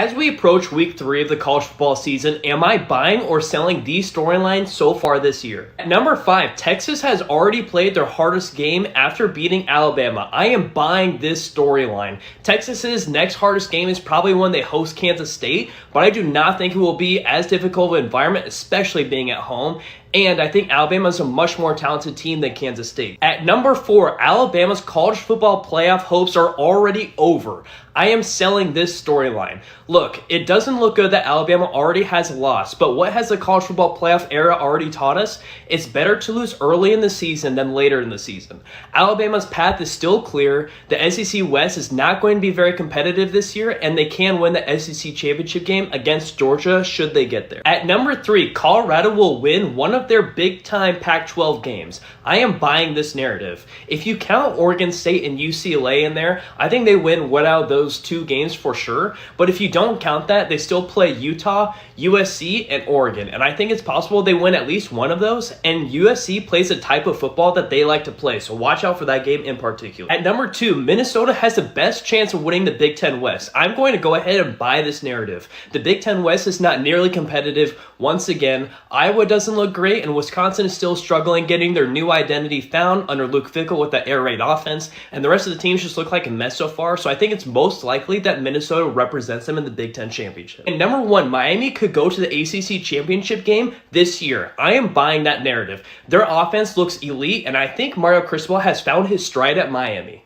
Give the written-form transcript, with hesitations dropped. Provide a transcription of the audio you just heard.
As we approach week 3 of the college football season, am I buying or selling these storylines so far this year? At number 5, Texas has already played their hardest game after beating Alabama. I am buying this storyline. Texas's next hardest game is probably when they host Kansas State, but I do not think it will be as difficult of an environment, especially being at home. And I think Alabama is a much more talented team than Kansas State. At number 4, Alabama's college football playoff hopes are already over. I am selling this storyline. Look, it doesn't look good that Alabama already has a loss, but what has the college football playoff era already taught us? It's better to lose early in the season than later in the season. Alabama's path is still clear. The SEC West is not going to be very competitive this year, and they can win the SEC championship game against Georgia should they get there. At number 3, Colorado will win one of their big-time Pac-12 games. I am buying this narrative. If you count Oregon State and UCLA in there, I think they win one out of those 2 games for sure. But if you don't count that, they still play Utah, USC, and Oregon. And I think it's possible they win at least one of those. And USC plays a type of football that they like to play. So watch out for that game in particular. At number 2, Minnesota has the best chance of winning the Big Ten West. I'm going to go ahead and buy this narrative. The Big Ten West is not nearly competitive once again. Iowa doesn't look great, and Wisconsin is still struggling getting their new identity found under Luke Fickell with that air raid offense. And the rest of the teams just look like a mess so far. So I think it's most likely that Minnesota represents them in the Big Ten Championship. And number 1, Miami could go to the ACC Championship game this year. I am buying that narrative. Their offense looks elite, and I think Mario Cristobal has found his stride at Miami.